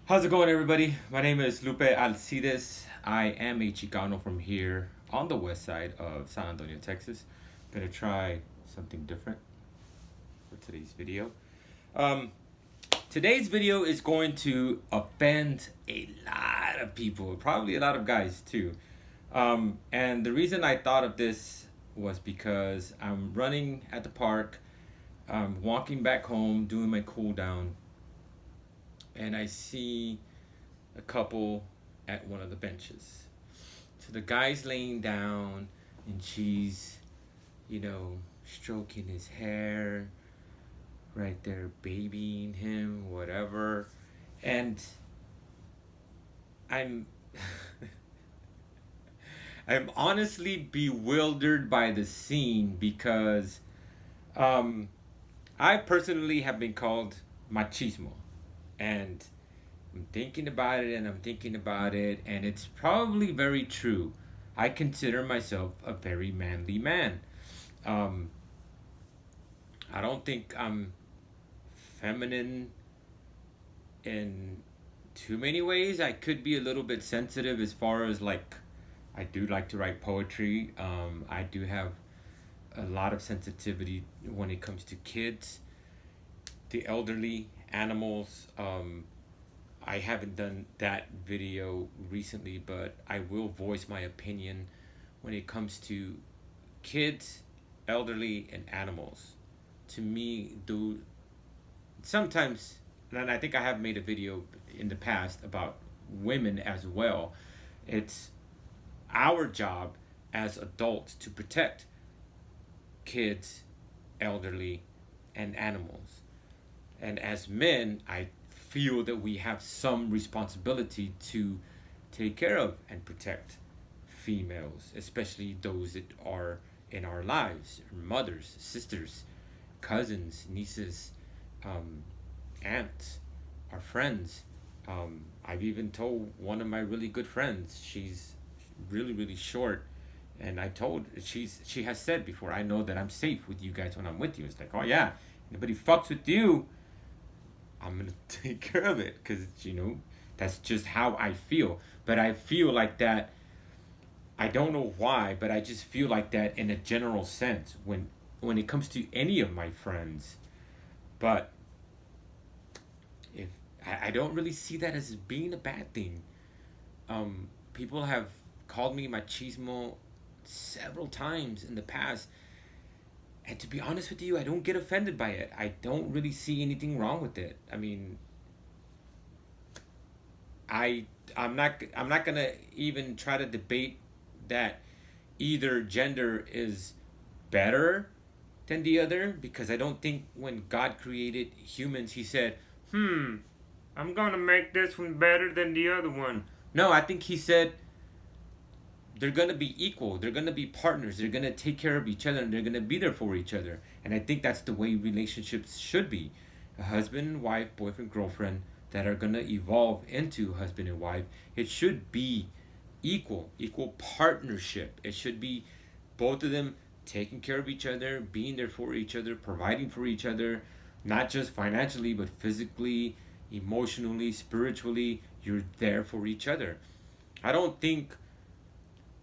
How's it going, everybody? My name is Lupe Alsidez. I am a Chicano from here on the west side of San Antonio, Texas. Gonna try something different for today's video. Um, Today's video is going to offend a lot of people, probably a lot of guys too. And the reason I thought of this was because I'm running at the park, I'm walking back home, doing my cool down, and I see a couple at one of the benches. So the guy's laying down and she's, stroking his hair, right there, babying him, whatever. And I'm I'm honestly bewildered by the scene because um I personally have been called machismo, and I'm thinking about it and I'm thinking about it, and it's probably very true. I consider myself a very manly man. Um, I don't think I'm feminine in too many ways. I could be a little bit sensitive as far as like, I do like to write poetry. I do have a lot of sensitivity when it comes to kids, the elderly, animals. I haven't done that video recently, but I will voice my opinion when it comes to kids, elderly, and animals. To me, do sometimes, and I think I have made a video in the past about women as well. It's our job as adults to protect kids, elderly, and animals. And as men, I feel that we have some responsibility to take care of and protect females, especially those that are in our lives, mothers, sisters, cousins, nieces, um, aunts, our friends. I've even told one of my really good friends, she's really, really short. And I told she has said before, I know that I'm safe with you guys when I'm with you. It's like, oh yeah, anybody fucks with you, I'm gonna take care of it, because that's just how I feel. But I feel like that. I don't know why, but I just feel like that in a general sense when it comes to any of my friends. But if I don't really see that as being a bad thing. People have called me machismo several times in the past, and to be honest with you, I don't get offended by it. I don't really see anything wrong with it. I mean, I I'm not gonna even try to debate that either gender is better than the other, because I don't think when God created humans he said, I'm gonna make this one better than the other one. No, I think he said they're gonna be equal. They're gonna be partners. They're gonna take care of each other, and they're gonna be there for each other. And I think that's the way relationships should be: a husband, wife, boyfriend, girlfriend that are gonna evolve into husband and wife. It should be equal partnership. It should be both of them taking care of each other, being there for each other, providing for each other, not just financially, but physically, emotionally, spiritually. You're there for each other. I don't think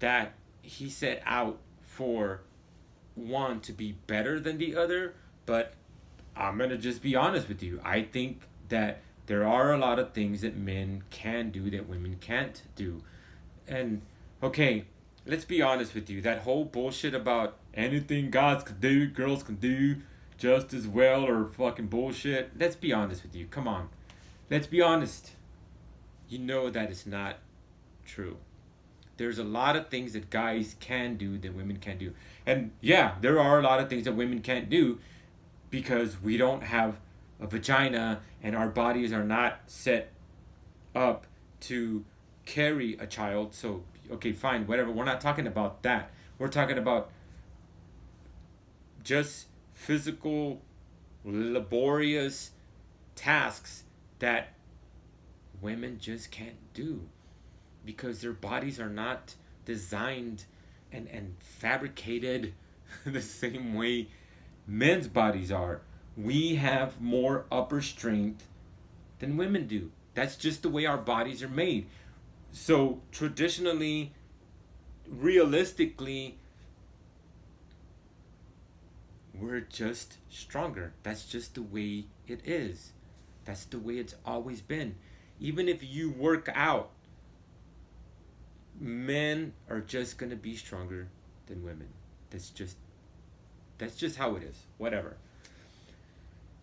that he set out for one to be better than the other, but I'm gonna just be honest with you. I think that there are a lot of things that men can do that women can't do. And okay, let's be honest with you. That whole bullshit about anything guys can do, girls can do just as well, or fucking bullshit. Let's be honest with you. Come on. Let's be honest. You know that it's not true. There's a lot of things that guys can do that women can't do. And yeah, there are a lot of things that women can't do because we don't have a vagina and our bodies are not set up to carry a child. So, okay, fine, whatever. We're not talking about that. We're talking about just physical, laborious tasks that women just can't do because their bodies are not designed and fabricated the same way men's bodies are. We have more upper strength than women do. That's just the way our bodies are made. So traditionally, realistically, we're just stronger. That's just the way it is. That's the way it's always been. Even if you work out, men are just gonna be stronger than women. That's just that's just how it is. Whatever.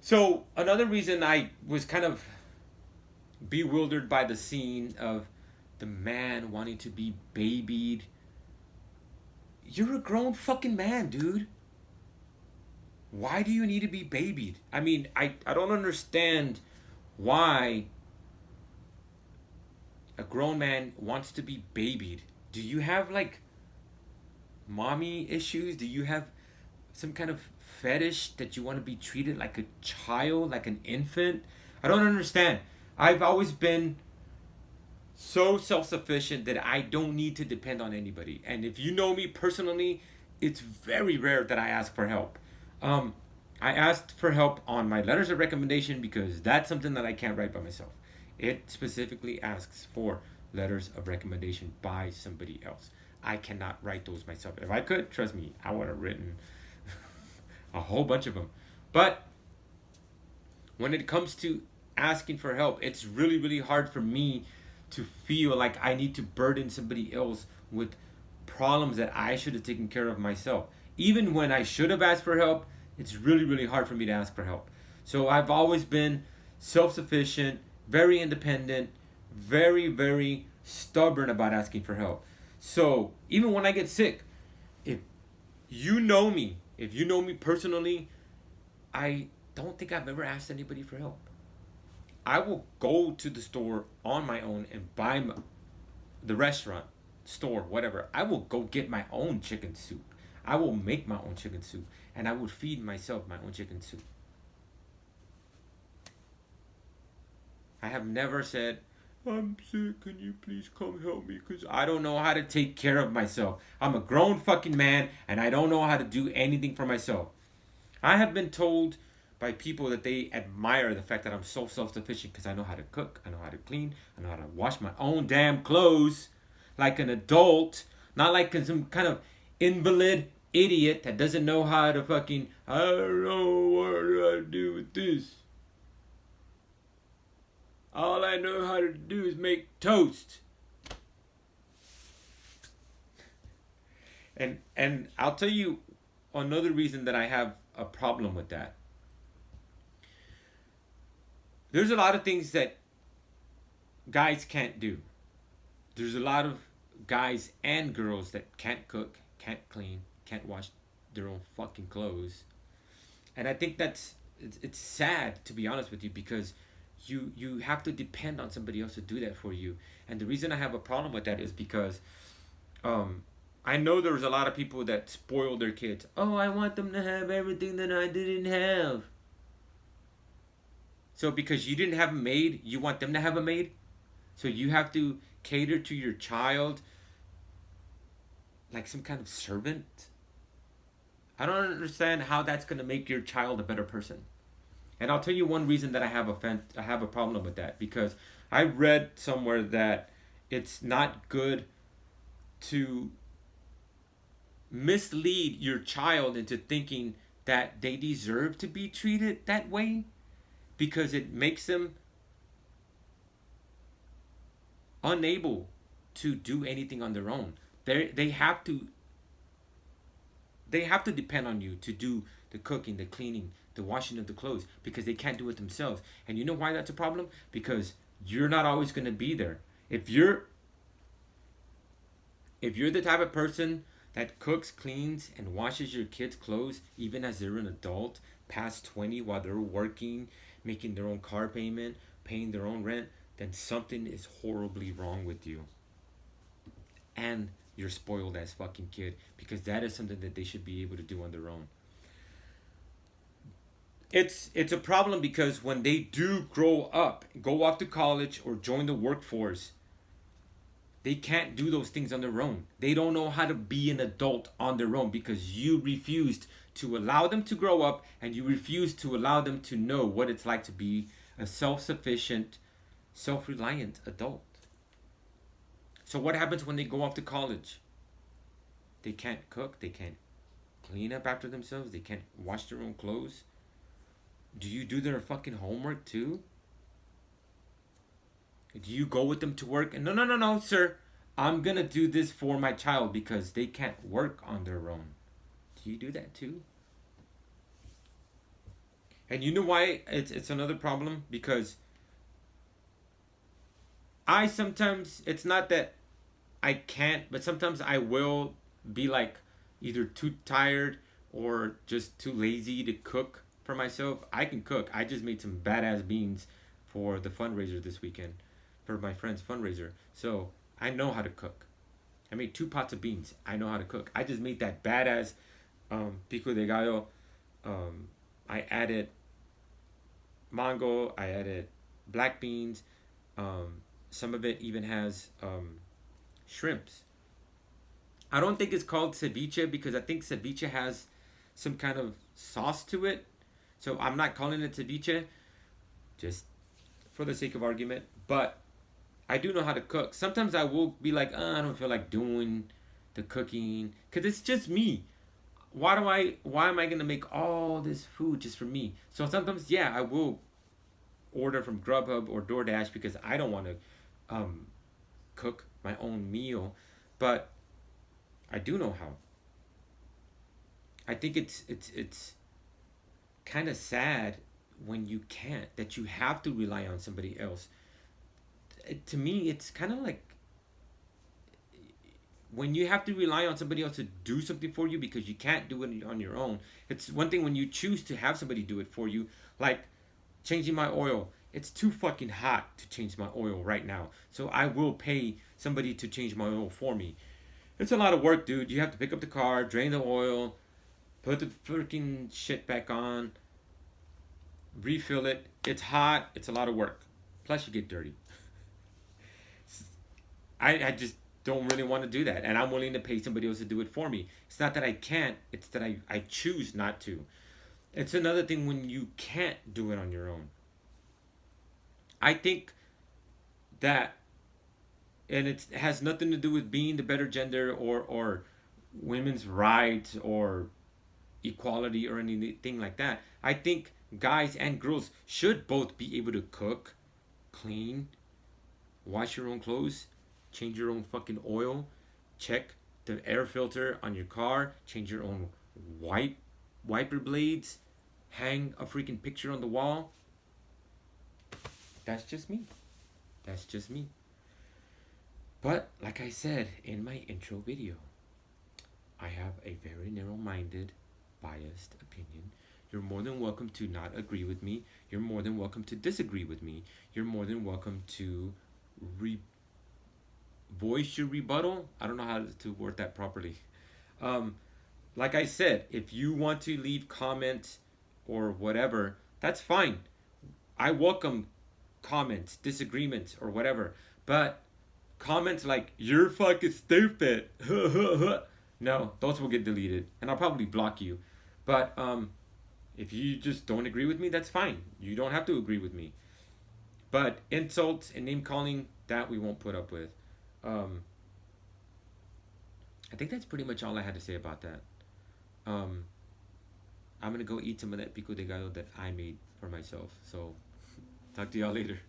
So another reason I was kind of bewildered by the scene of the man wanting to be babied. You're a grown fucking man, dude. Why do you need to be babied? I mean, I don't understand why a grown man wants to be babied. Do you have like mommy issues? Do you have some kind of fetish that you want to be treated like a child, like an infant? I don't understand. I've always been so self-sufficient that I don't need to depend on anybody. And if you know me personally, it's very rare that I ask for help. Um, I asked for help on my letters of recommendation because that's something that I can't write by myself. It specifically asks for letters of recommendation by somebody else. I cannot write those myself. If I could, trust me, I would have written a whole bunch of them. But when it comes to asking for help, it's really, really hard for me to feel like I need to burden somebody else with problems that I should have taken care of myself. Even when I should have asked for help, it's really, really hard for me to ask for help. So I've always been self sufficient, very independent, very, very stubborn about asking for help. So even when I get sick, if if you know me personally, I don't think I've ever asked anybody for help. I will go to the store on my own and buy the restaurant, store, whatever. I will go get my own chicken soup. I will make my own chicken soup and I will feed myself my own chicken soup. I have never said, I'm sick, can you please come help me? Because I don't know how to take care of myself. I'm a grown fucking man and I don't know how to do anything for myself. I have been told by people that they admire the fact that I'm so self-sufficient because I know how to cook, I know how to clean, I know how to wash my own damn clothes like an adult, not like some kind of invalid idiot that doesn't know how to fucking, I don't know what do I do with this. All I know how to do is make toast. And I'll tell you another reason that I have a problem with that. There's a lot of things that guys can't do. There's a lot of guys and girls that can't cook, can't clean, can't wash their own fucking clothes. And I think it's sad, to be honest with you, because you have to depend on somebody else to do that for you. And the reason I have a problem with that is because I know there's a lot of people that spoil their kids. Oh, I want them to have everything that I didn't have. So because you didn't have a maid, you want them to have a maid? So you have to cater to your child like some kind of servant? I don't understand how that's going to make your child a better person. And I'll tell you one reason that I have a problem with that, because I read somewhere that it's not good to mislead your child into thinking that they deserve to be treated that way, because it makes them unable to do anything on their own. They have to depend on you to do the cooking, the cleaning, the washing of the clothes, because they can't do it themselves. And you know why that's a problem? Because you're not always going to be there. If you're the type of person that cooks, cleans, and washes your kids' clothes even as they're an adult, past 20, while they're working, making their own car payment, paying their own rent, then something is horribly wrong with you. And you're spoiled as fucking kid, because that is something that they should be able to do on their own. It's a problem because when they do grow up, go off to college or join the workforce, they can't do those things on their own. They don't know how to be an adult on their own because you refused to allow them to grow up, and you refused to allow them to know what it's like to be a self-sufficient, self-reliant adult. So what happens when they go off to college? They can't cook, they can't clean up after themselves, they can't wash their own clothes. Do you do their fucking homework too? Do you go with them to work and no, no, no, no, sir, I'm gonna do this for my child because they can't work on their own? Do you do that too? And you know why it's another problem? Because I sometimes, it's not that I can't, but sometimes I will be like either too tired or just too lazy to cook for myself. I can cook. I just made some badass beans for the fundraiser this weekend, for my friend's fundraiser. So I know how to cook. I made 2 pots of beans. I know how to cook. I just made that badass pico de gallo. I added mango. I added black beans. Some of it even has shrimps. I don't think it's called ceviche because I think ceviche has some kind of sauce to it. So I'm not calling it ceviche, just for the sake of argument. But I do know how to cook. Sometimes I will be like, I don't feel like doing the cooking because it's just me. Why am I gonna make all this food just for me? So sometimes, yeah, I will order from Grubhub or DoorDash because I don't want to cook my own meal, but I do know how. I think it's kind of sad when you can't, that you have to rely on somebody else. To me, it's kind of like when you have to rely on somebody else to do something for you because you can't do it on your own. It's one thing when you choose to have somebody do it for you, like changing my oil. It's too fucking hot to change my oil right now. So I will pay somebody to change my oil for me. It's a lot of work, dude. You have to pick up the car, drain the oil, put the freaking shit back on, refill it. It's hot. It's a lot of work. Plus, you get dirty. I just don't really want to do that. And I'm willing to pay somebody else to do it for me. It's not that I can't, it's that I choose not to. It's another thing when you can't do it on your own. I think that, and it has nothing to do with being the better gender or women's rights or equality or anything like that. I think guys and girls should both be able to cook, clean, wash your own clothes, change your own fucking oil, check the air filter on your car, change your own wiper blades, hang a freaking picture on the wall. That's just me. That's just me. But like I said in my intro video, I have a very narrow-minded, biased opinion. You're more than welcome to not agree with me. You're more than welcome to disagree with me. You're more than welcome to voice your rebuttal. I don't know how to word that properly. Like I said, if you want to leave comments or whatever, that's fine. I welcome comments, disagreements, or whatever. But comments like, you're fucking stupid. No, those will get deleted. And I'll probably block you. But if you just don't agree with me, that's fine. You don't have to agree with me. But insults and name calling, that we won't put up with. I think that's pretty much all I had to say about that. I'm gonna go eat some of that pico de gallo that I made for myself. So, talk to y'all later.